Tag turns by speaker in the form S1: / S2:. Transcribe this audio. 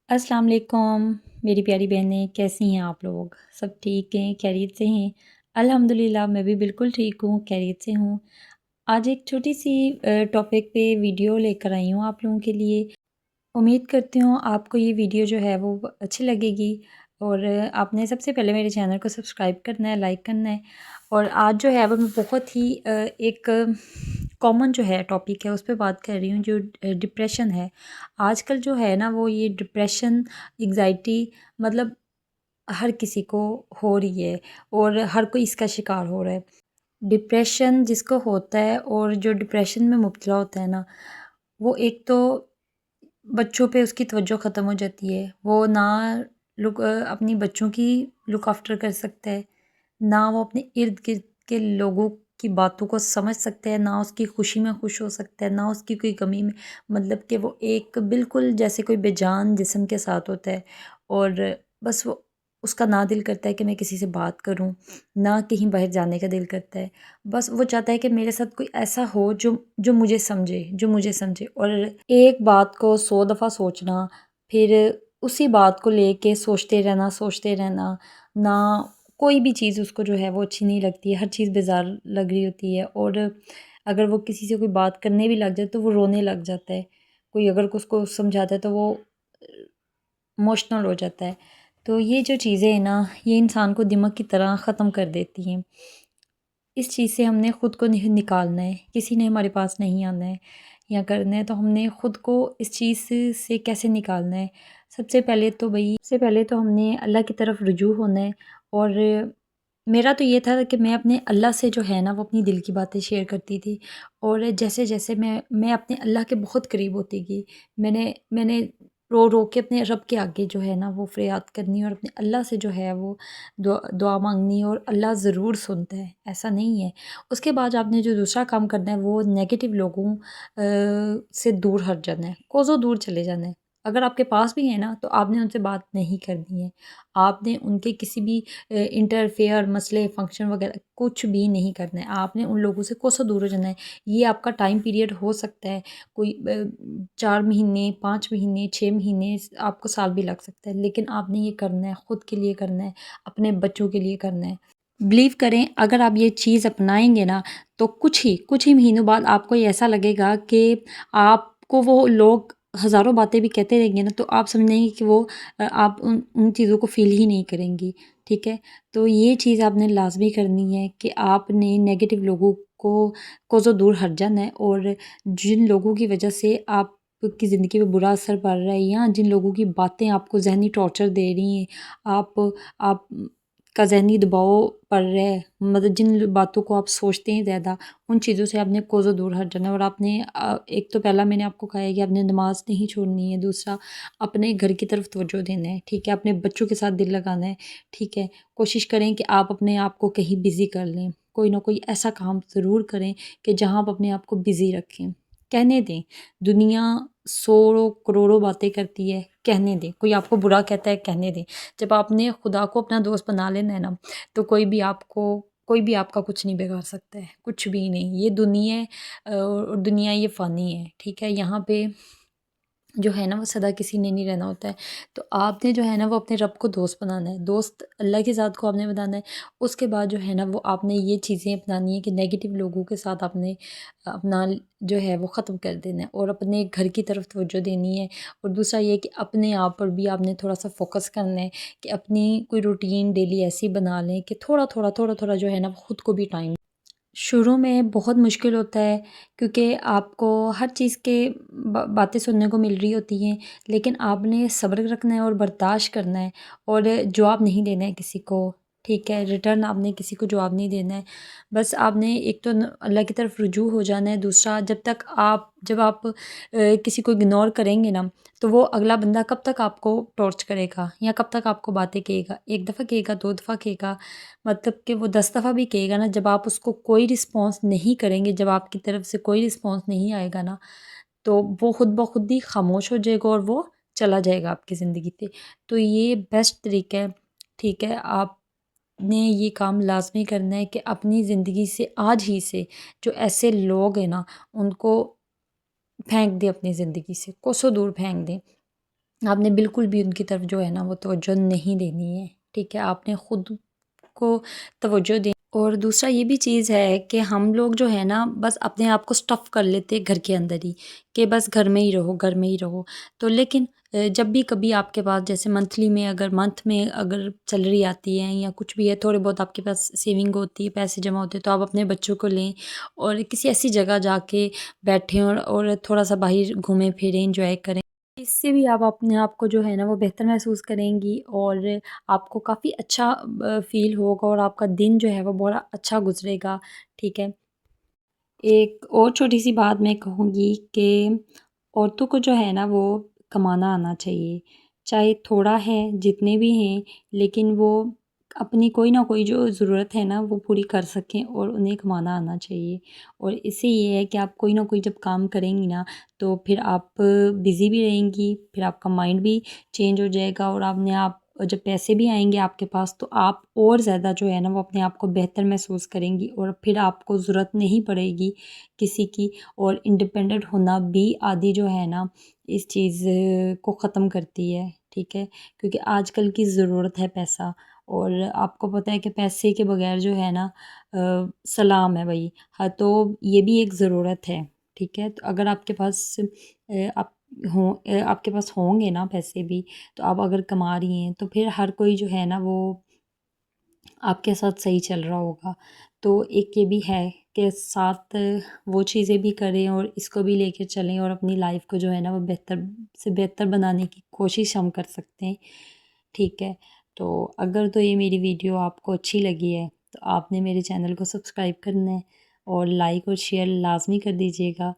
S1: अस्सलाम वालेकुम मेरी प्यारी बहनें, कैसी हैं आप लोग? सब ठीक हैं, खैरियत से हैं? अल्हम्दुलिल्लाह मैं भी बिल्कुल ठीक हूँ, खैरियत से हूँ। आज एक छोटी-सी टॉपिक पे वीडियो लेकर आई हूँ आप लोगों के लिए। उम्मीद करती हूँ आपको ये वीडियो जो है वो अच्छी लगेगी और आपने सबसे पहले मेरे चैनल को सब्सक्राइब करना है, लाइक करना है। और आज जो है वो मैं बहुत ही एक कॉमन जो है टॉपिक है उस पे बात कर रही हूँ, जो डिप्रेशन है। आजकल जो है ना वो ये डिप्रेशन, एंग्ज़ायटी मतलब हर किसी को हो रही है और हर कोई इसका शिकार हो रहा है। डिप्रेशन जिसको होता है और जो डिप्रेशन में मुब्तला होता है ना, वो एक तो बच्चों पे उसकी तवज्जो ख़त्म हो जाती है। वो ना अपनी बच्चों की लुक आफ्टर कर सकता है, ना वो अपने इर्द-गिर्द के लोगों की बातों को समझ सकता है, ना उसकी खुशी में खुश हो सकता है, ना उसकी कोई गमी में। मतलब कि वो एक बिल्कुल जैसे कोई बेजान जिस्म के साथ होता है और बस वो उसका ना दिल करता है कि मैं किसी से बात करूं, ना कहीं बाहर जाने का दिल करता है। बस वो चाहता है कि मेरे साथ कोई ऐसा हो जो जो मुझे समझे, जो मुझे समझे। और एक बात को 100 दफ़ा सोचना, फिर उसी बात को लेके सोचते रहना, ना कोई भी चीज़ उसको जो है वो अच्छी नहीं लगती है, हर चीज़ बेज़ार लग रही होती है। और अगर वो किसी से कोई बात करने भी लग जाए तो वो रोने लग जाता है। कोई अगर उसको समझाता है तो वो इमोशनल हो जाता है। तो ये जो चीज़ें हैं ना, ये इंसान को दिमाग की तरह ख़त्म कर देती हैं। इस चीज़ से हमने ख़ुद को निकालना है, किसी ने हमारे पास नहीं आना है या करना है, तो हमने ख़ुद को इस चीज़ से कैसे निकालना है। सबसे पहले तो हमने अल्लाह की तरफ रुजू होना है। और मेरा तो ये था कि मैं अपने अल्लाह से जो है ना वो अपनी दिल की बातें शेयर करती थी। और जैसे-जैसे मैं अपने अल्लाह के बहुत करीब होती गई, मैंने रो के अपने रब के आगे जो है ना वो फ़रियाद करनी और अपने अल्लाह से जो है वो दुआ माँगनी। और अल्लाह ज़रूर सुनता है, ऐसा नहीं है। उसके बाद आपने जो दूसरा काम करना है वो नेगेटिव लोगों से दूर हट जाना है, कोसों दूर चले जाना है। अगर आपके पास भी है ना तो आपने उनसे बात नहीं करनी है। आपने उनके किसी भी इंटरफेयर, मसले, फंक्शन वगैरह कुछ भी नहीं करना है। आपने उन लोगों से कोसों दूर हो जाना है। ये आपका टाइम पीरियड हो सकता है कोई 4 महीने, 5 महीने, 6 महीने, आपको साल भी लग सकता है। लेकिन आपने ये करना है, खुद के लिए करना है, अपने बच्चों के लिए करना है। बिलीव करें, अगर आप ये चीज़ अपनाएँगे ना तो कुछ ही महीनों बाद आपको ये ऐसा लगेगा कि आपको वो लोग हज़ारों बातें भी कहते रहेंगे ना तो आप समझेंगे कि वो आप उन उन चीज़ों को फ़ील ही नहीं करेंगी, ठीक है? तो ये चीज़ आपने लाज़मी करनी है कि आपने नेगेटिव लोगों को जो दूर हट जाना है। और जिन लोगों की वजह से आपकी ज़िंदगी पे बुरा असर पड़ रहा है या जिन लोगों की बातें आपको ज़हनी टॉर्चर दे रही हैं, आप का ज़हनी दबाव पड़ रहा है, मतलब जिन बातों को आप सोचते हैं ज़्यादा, उन चीज़ों से आपने कोसों दूर हट जाना है। और आपने एक तो पहला मैंने आपको कहा है कि आपने नमाज़ नहीं छोड़नी है, दूसरा अपने घर की तरफ तवज्जो देना है, ठीक है? अपने बच्चों के साथ दिल लगाना है, ठीक है? कोशिश करें कि आप अपने आप को कहीं बिज़ी कर लें, कोई ना कोई ऐसा काम ज़रूर करें कि जहाँ आप अपने आप को बिज़ी रखें। कहने दें, दुनिया सौ करोड़ों बातें करती है, कहने दें। कोई आपको बुरा कहता है, कहने दें। जब आपने खुदा को अपना दोस्त बना लेना है ना, तो कोई भी आपका कुछ नहीं बिगाड़ सकता है, कुछ भी नहीं। ये दुनिया है और दुनिया ये फ़ानी है, ठीक है? यहाँ पे जो है ना वो सदा किसी ने नहीं रहना होता है। तो आपने जो है ना वो अपने रब को दोस्त बनाना है, दोस्त अल्लाह की ज़ात को आपने बनाना है। उसके बाद जो है ना वो आपने ये चीज़ें अपनानी है कि नेगेटिव लोगों के साथ आपने अपना जो है वो ख़त्म कर देना है और अपने घर की तरफ तवज्जो देनी है। और दूसरा ये कि अपने आप पर भी आपने थोड़ा-सा फ़ोकस करना है कि अपनी कोई रूटीन डेली ऐसी बना लें कि थोड़ा-थोड़ा जो है ना वो खुद को भी टाइम। शुरू में बहुत मुश्किल होता है क्योंकि आपको हर चीज़ के बातें सुनने को मिल रही होती हैं, लेकिन आपने सब्र रखना है और बर्दाश्त करना है और जवाब नहीं देना है किसी को, ठीक है? रिटर्न आपने किसी को जवाब नहीं देना है। बस आपने एक तो अल्लाह की तरफ रुजू हो जाना है। दूसरा, जब आप किसी को इग्नोर करेंगे ना तो वो अगला बंदा कब तक आपको टॉर्च करेगा या कब तक आपको बातें कहेगा। एक दफ़ा कहेगा, 2 दफ़ा कहेगा, मतलब कि वो 10 दफ़ा भी कहेगा ना, जब आप उसको कोई रिस्पॉन्स नहीं करेंगे, जब आपकी तरफ से कोई रिस्पॉन्स नहीं आएगा ना, तो वो खुद ब खुद ही खामोश हो जाएगा और वो चला जाएगा आपकी ज़िंदगी से। तो ये बेस्ट तरीका है, ठीक है? आपने ये काम लाज़मी करना है कि अपनी ज़िंदगी से आज ही से जो ऐसे लोग हैं ना, उनको फेंक दें अपनी ज़िंदगी से, कोसों दूर फेंक दें। آپ نے بالکل بھی ان کی طرف جو ہے نا وہ توجہ نہیں دینی ہے، ٹھیک ہے؟ آپ نے خود کو توجہ دیں۔ اور دوسرا یہ بھی چیز ہے کہ ہم لوگ جو ہے نا بس اپنے آپ کو سٹف کر لیتے گھر کے اندر ہی، کہ بس گھر میں ہی رہو، گھر میں ہی رہو۔ تو لیکن جب بھی کبھی آپ کے پاس جیسے منتھلی میں منتھ میں اگر سیلری آتی ہے یا کچھ بھی ہے، تھوڑے بہت آپ کے پاس سیونگ ہوتی ہے، پیسے جمع ہوتے ہیں، تو آپ اپنے بچوں کو لیں اور کسی ایسی جگہ جا کے بیٹھیں اور تھوڑا سا باہر گھومیں پھریں، انجوائے کریں۔ اس سے بھی آپ اپنے آپ کو جو ہے نا وہ بہتر محسوس کریں گی، اور آپ کو کافی اچھا فیل ہوگا، اور آپ کا دن جو ہے وہ بڑا اچھا گزرے گا، ٹھیک ہے؟ ایک اور چھوٹی سی بات میں کہوں گی کہ عورتوں کو جو ہے نا وہ کمانا آنا چاہیے، چاہے تھوڑا ہے، جتنے بھی ہیں، لیکن وہ اپنی کوئی نہ کوئی جو ضرورت ہے نا وہ پوری کر سکیں، اور انہیں کمانا آنا چاہیے۔ اور اس سے یہ ہے کہ آپ کوئی نہ کوئی جب کام کریں گی نا تو پھر آپ بزی بھی رہیں گی، پھر آپ کا مائنڈ بھی چینج ہو جائے گا، اور آپ جب پیسے بھی آئیں گے آپ کے پاس تو آپ اور زیادہ جو ہے نا وہ اپنے آپ کو بہتر محسوس کریں گی، اور پھر آپ کو ضرورت نہیں پڑے گی کسی کی۔ اور انڈیپینڈنٹ ہونا بھی آدھی جو ہے نا اس چیز کو ختم کرتی ہے، ٹھیک ہے؟ کیونکہ آج کل کی ضرورت ہے پیسہ، اور آپ کو پتہ ہے کہ پیسے کے بغیر جو ہے نا سلام ہے بھائی، ہاں، تو یہ بھی ایک ضرورت ہے، ٹھیک ہے؟ تو اگر آپ کے پاس آپ آپ کے پاس ہوں گے نا پیسے بھی، تو آپ اگر کما رہی ہیں تو پھر ہر کوئی جو ہے نا وہ آپ کے ساتھ صحیح چل رہا ہوگا۔ تو ایک یہ بھی ہے کہ ساتھ وہ چیزیں بھی کریں اور اس کو بھی لے کے چلیں، اور اپنی لائف کو جو ہے نا وہ بہتر سے بہتر بنانے کی کوشش ہم کر سکتے ہیں، ٹھیک ہے؟ تو اگر تو یہ میری ویڈیو آپ کو اچھی لگی ہے تو آپ نے میرے چینل کو سبسکرائب کرنا ہے، اور لائک اور شیئر لازمی کر دیجیے گا۔